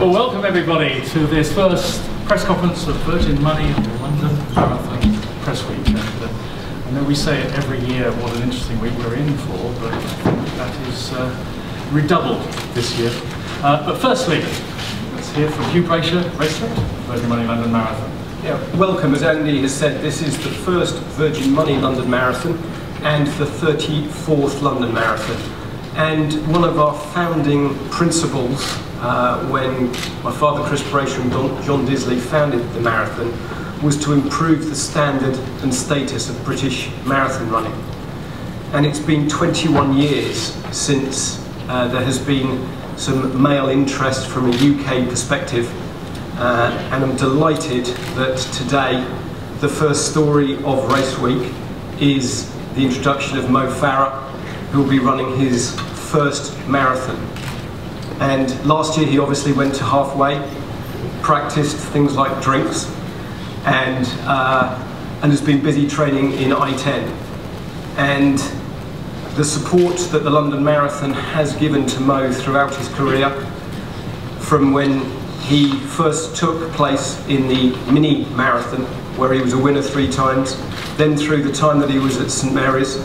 Well, welcome everybody to this first press conference of Virgin Money and the London Marathon Press Week. And, I know we say it every year what an interesting week we're in for, but I think that is redoubled this year. But firstly, let's hear from Hugh Brasher, racer, Virgin Money London Marathon. Yeah, welcome. As Andy has said, this is the first Virgin Money London Marathon and the 34th London Marathon. And one of our founding principles when my father Chris Brasher and John Disley founded the marathon was to improve the standard and status of British marathon running. And it's been 21 years since there has been some male interest from a UK perspective, and I'm delighted that today the first story of Race Week is the introduction of Mo Farah, who will be running his first marathon. And last year he obviously went to halfway, practiced things like drinks, and has been busy training in I-10. And the support that the London Marathon has given to Mo throughout his career, from when he first took place in the mini marathon, where he was a winner 3 times, then through the time that he was at St Mary's,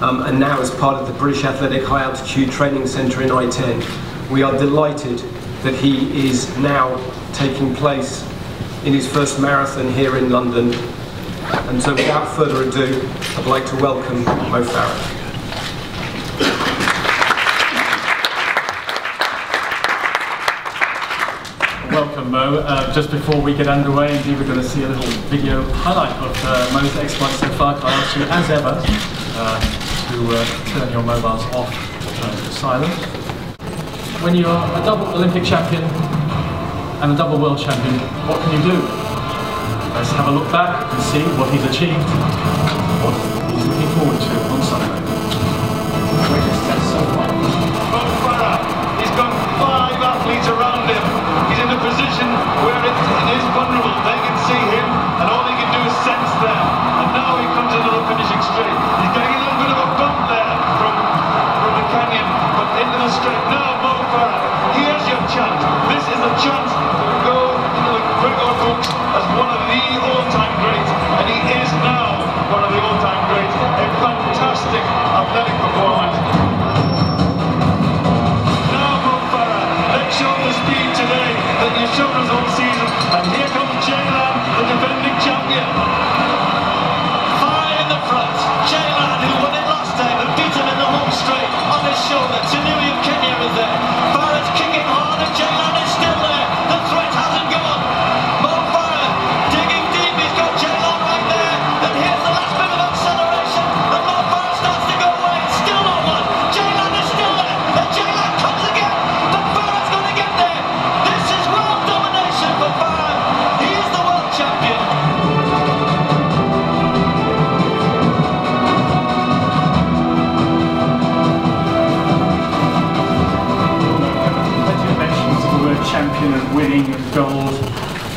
and now as part of the British Athletic High Altitude Training Centre in I-10. We are delighted that he is now taking place in his first marathon here in London. And so without further ado, I'd like to welcome Mo Farah. Welcome, Mo. Just before we get underway, indeed we're going to see a little video highlight of Mo's exploits so far. Can I ask you, as ever, to turn your mobiles off to silent. When you're a double Olympic champion and a double world champion, what can you do? Let's have a look back and see what he's achieved, what he's looking forward to on Sunday. Greatest test so far. Mo Farah, he's got 5 athletes around him. He's in a position where it is vulnerable. They can see him and all he can do is sense them. And now he comes into the finishing straight. He's getting a little bit of a bump there from the canyon, but into the straight. Now Mo Farah, here's your chance. This is a chance to go into the record books as one of the all-time greats, and he is now one of the all-time greats. A fantastic athletic performance. Now Mo Farah, let's show the speed today that you've shown us all season. And here comes Jaylan, the defending champion. High in the front, Jaylan, who won it last time and beat him in the home straight on his shoulder. Tanui of Kenya is there. Farah's kicking hard and Jaylan is still there. The threat hasn't gone. Mo Farah digging deep. He's got Jaylan right there. Then here's the last bit of acceleration. And Mo Farah starts to go away. It's still not one. Jaylan is still there. And Jaylan comes again. But Farah's going to get there. This is world domination for Farah. He is the world champion. Champion and winning and gold,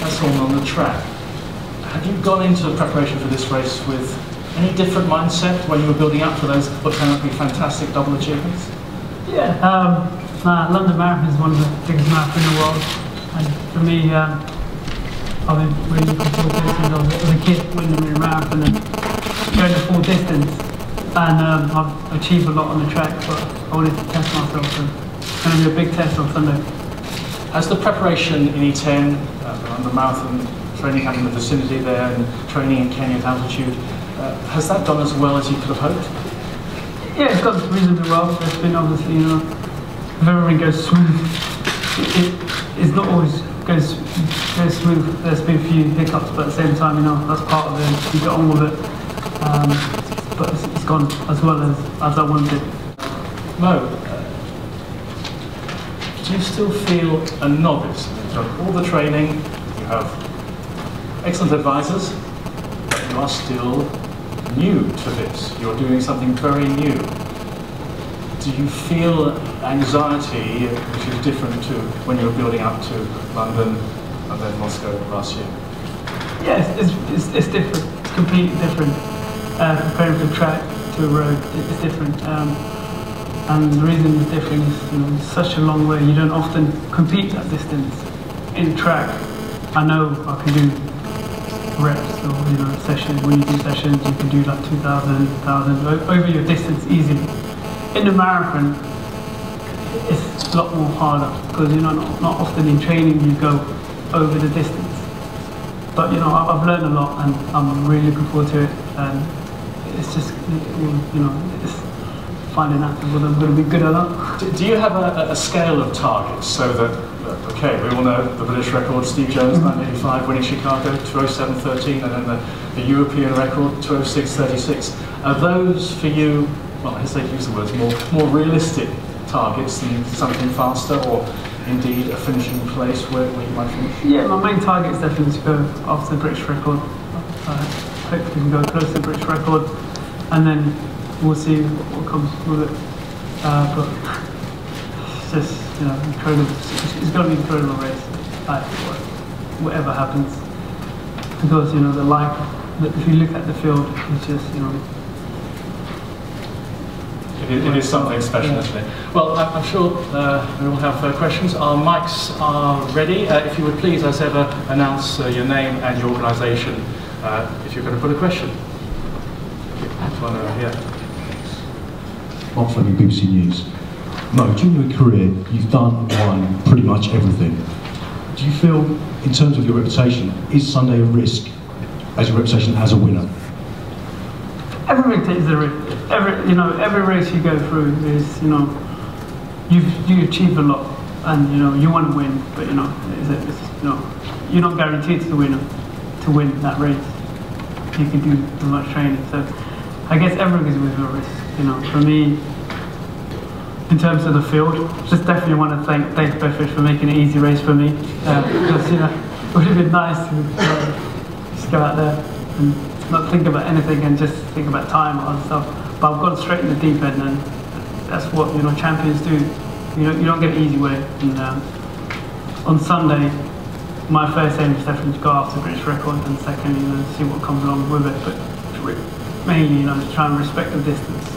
that's all on the track. Have you gone into the preparation for this race with any different mindset when you were building up to those apparently fantastic double achievements? Yeah, London Marathon is one of the biggest marathons in the world, and for me, I've been really looking forward to this since I was a kid, winning a marathon and going the full distance, and I've achieved a lot on the track, but I wanted to test myself, so it's going to be a big test on Sunday. Has the preparation in E10, the marathon training camp in the vicinity there and training in Kenya at altitude, has that gone as well as you could have hoped? Yeah, it's gone reasonably well. There's been obviously, if everything goes smooth, it's not always goes smooth. There's been a few hiccups, but at the same time, that's part of it. You get on with it. But it's gone as well as I wanted. Mo, do you still feel a novice? You've done all the training, you have excellent advisors, but you are still new to this. You're doing something very new. Do you feel anxiety, which is different to when you were building up to London and then Moscow last year? Yeah, it's different. It's completely different. Comparing from track to a road, it's different. And the reason it's different is, it's such a long way. You don't often compete that distance. in track, I know I can do reps or sessions. When you do sessions, you can do like 2,000, 1,000 over your distance easily. In the marathon, it's a lot more harder because not often in training you go over the distance. But I've learned a lot and I'm really looking forward to it. And it's just it's finding out whether I'm going to be good or not. Do you have a scale of targets so that, okay, we all know the British record, Steve Jones, 1985, winning Chicago, 2:07.13, and then the European record, 2:06.36. Are those for you, well, I hesitate to use the words, more realistic targets than something faster, or indeed a finishing place where you might finish? Yeah, my main target is definitely to go after the British record. Hopefully we can go close to the British record, and then we'll see what comes with it. But it's just, incredible. It's going to be an incredible race, whatever happens. Because, the life, if you look at the field, it's just, It is something special, isn't it? Well, I'm sure we will have questions. Our mics are ready. If you would please, as ever, announce your name and your organisation if you're going to put a question. One over here. Mark Fleming, BBC News. Mo, during your career, you've won pretty much everything. Do you feel, in terms of your reputation, is Sunday a risk as your reputation as a winner? Every race is a risk. Every race you go through is, you achieve a lot, and you want to win, but you're not guaranteed to win that race. You can do too much training, so I guess everything is with a risk. For me, in terms of the field, just definitely want to thank Dave Bedford for making an easy race for me, because it would have been nice to just go out there and not think about anything and just think about time and stuff. But I've gone straight in the deep end, and that's what champions do. You don't get an easy way. And on Sunday, my first aim is definitely to go after the British record, and second, see what comes along with it. But mainly, to try and respect the distance.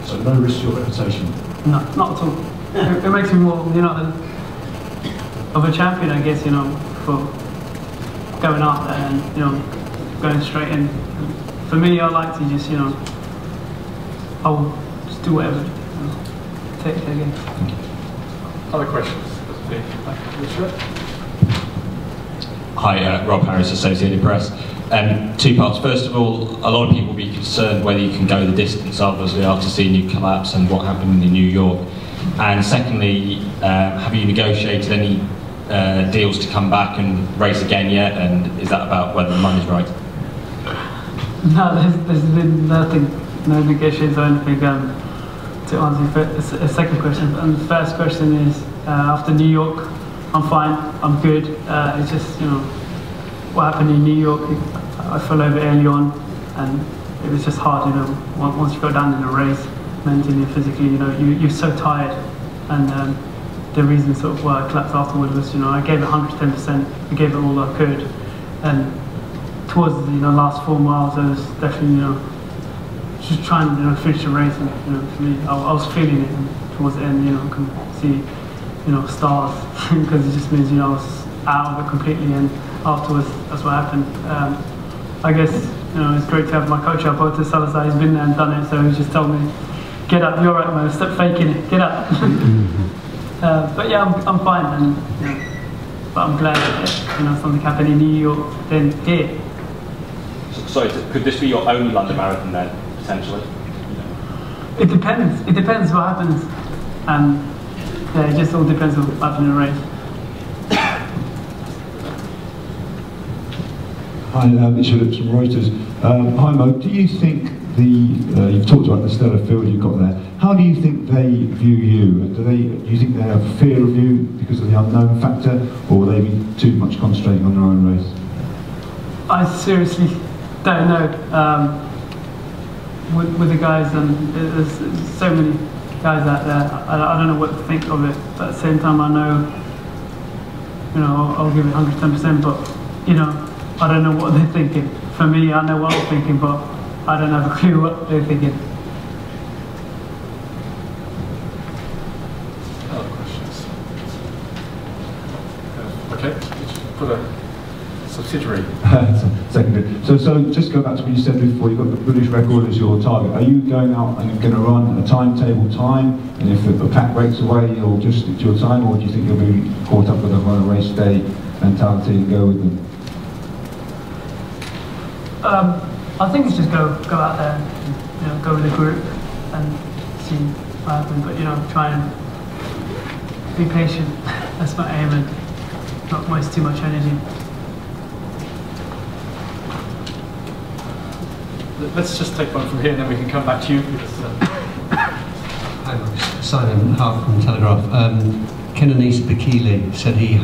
So no risk to your reputation? No, not at all. It makes me more, of a champion, I guess. For going out there and going straight in. For me, I like to just, I'll just do whatever. Take it again. Other questions? Hi, Rob Harris, Associated Press. Two parts. First of all, a lot of people will be concerned whether you can go the distance, obviously, after seeing you collapse and what happened in New York. And secondly, have you negotiated any deals to come back and race again yet? And is that about whether the money's right? No, there's been nothing, no negotiations or anything. To answer the second question, and the first question is, after New York, I'm fine, I'm good. It's just, what happened in New York, I fell over early on, and it was just hard, once you go down in a race, mentally and physically, you're so tired. And the reason sort of why I collapsed afterwards was, I gave it 110%, I gave it all I could. And towards the last 4 miles, I was definitely just trying to finish the race, and for me, I was feeling it. And towards the end, I can see stars because it just means I was out of it completely. And afterwards, that's what happened. I guess it's great to have my coach up, Walter Salazar. He's been there and done it, so he just told me, "Get up, you're right, man. Stop faking it. Get up." But yeah, I'm fine, and but I'm glad that something happened in New York than here. Sorry, could this be your only London Marathon then, potentially? It depends. It depends what happens. Yeah, it just all depends on what happens in the race. Hi, Mitch Phillips from Reuters. Hi Mo, do you think you've talked about the stellar field you've got there, how do you think they view you? Do you think they have fear of you because of the unknown factor, or will they be too much concentrating on their own race? I seriously don't know. With the guys, and there's so many guys out there, I don't know what to think of it, but at the same time I know, I'll give it 110%, but I don't know what they're thinking. For me, I know what I'm thinking, but I don't have a clue what they're thinking. Other questions? got a subsidiary. Secondary. So just go back to what you said before. You've got the British record as your target. Are you going out and going to run a timetable time? And if the pack breaks away, you'll just stick to your time, or do you think you'll be caught up with them on a race day mentality and go with them? I think it's just go out there, and, go with the group and see what happens. But try and be patient. That's my aim, and not waste too much energy. Let's just take one from here, and then we can come back to you. Hi, Simon Hart from Telegraph. Kenanese Bekele said he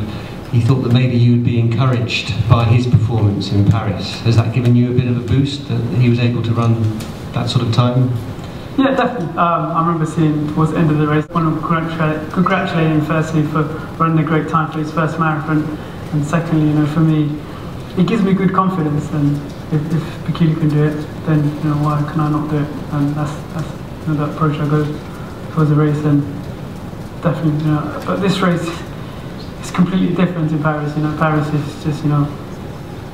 thought that maybe you would be encouraged by his performance in Paris. Has that given you a bit of a boost that he was able to run that sort of time? Yeah, definitely. I remember seeing towards the end of the race, I want to congratulate him firstly for running a great time for his first marathon, and secondly, for me, it gives me good confidence. And if Bekele can do it, then why can I not do it? And that's the approach I go towards the race. And definitely, but this race is completely different in Paris. Paris is just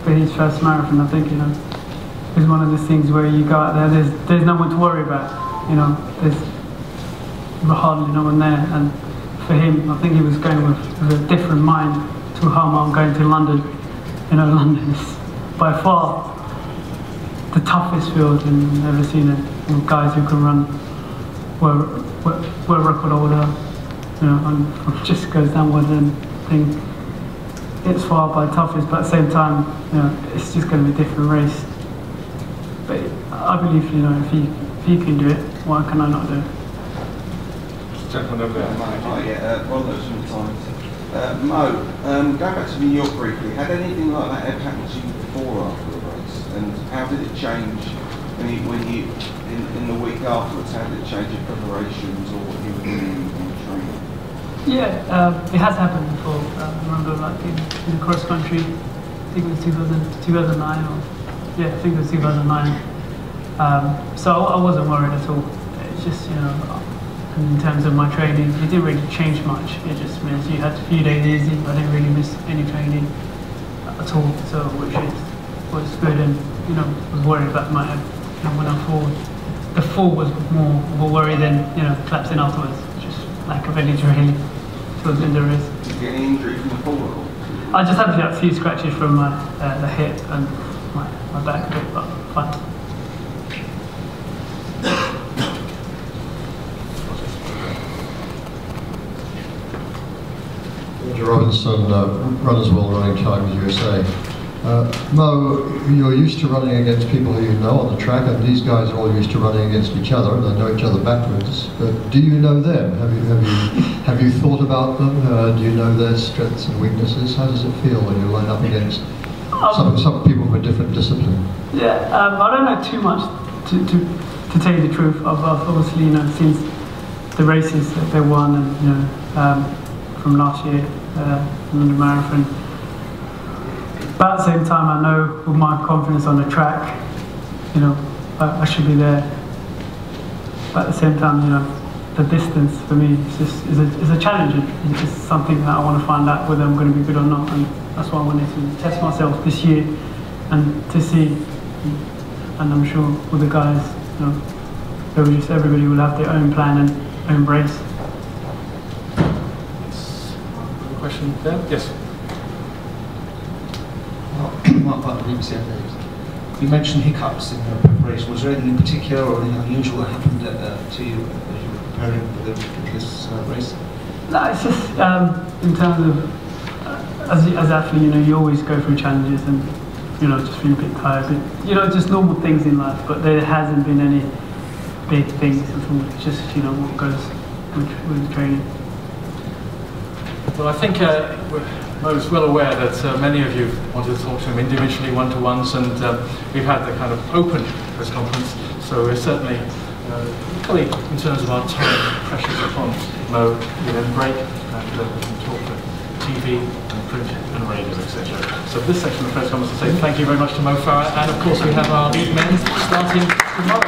for his first marathon. I think it's one of those things where you go out there. There's no one to worry about. There's hardly no one there. And for him, I think he was going with a different mind to how I'm going to London. London is by far the toughest field I've ever seen it. Guys who can run world record holder, and just goes downwards, and I think it's far by toughest, but at the same time, it's just going to be a different race. But I believe, if he can do it, why can I not do it? Gentleman over there. One of those sometimes. Mo, going back to New York briefly, had anything like that ever happened to you before or after the race? And how did it change when you in the week afterwards? How did it change your preparations or what you were doing in training? Yeah, it has happened before. I remember in the cross country, I think it was 2009 I think it was 2009. So I wasn't worried at all. It's just, in terms of my training, it didn't really change much. It just means you had a few days easy. I didn't really miss any training at all, so which was good. And was worried about my when I fall. The fall was more of a worry than collapsing afterwards. Just lack of energy really towards the end of the race. Did you get any injury from the fall at all? I just had a few scratches from my the hip and my back a bit, but fine. Roger Robinson, Runners World Running Times USA. Mo, you're used to running against people who you know on the track, and these guys are all used to running against each other, and they know each other backwards. Do you know them? Have you thought about them? Do you know their strengths and weaknesses? How does it feel when you line up against some people from a different discipline? Yeah, I don't know too much to tell you the truth. I've obviously since the races that they won, and from last year, London Marathon. But at the same time, I know with my confidence on the track, I should be there. But at the same time, the distance for me is a challenge. It's just something that I want to find out whether I'm going to be good or not, and that's why I wanted to test myself this year and to see. And I'm sure with the guys, everybody will have their own plan and own race. Question there? Yes. You mentioned hiccups in your preparation. Was there anything in particular or anything unusual that happened to you as you were preparing for this race? No, it's just in terms of as an athlete, you always go through challenges and just feel a bit tired. Just normal things in life. But there hasn't been any big things. It's just what goes with the training. Well, I think I was well aware that many of you wanted to talk to him individually, one-to-ones, and we've had the kind of open press conference, so we're certainly, equally in terms of our time pressures upon Mo, we then break, we can talk to TV and print and radio, etc. So this section of the press conference, I say thank you very much to Mo Farah, and of course we have our lead men starting tomorrow.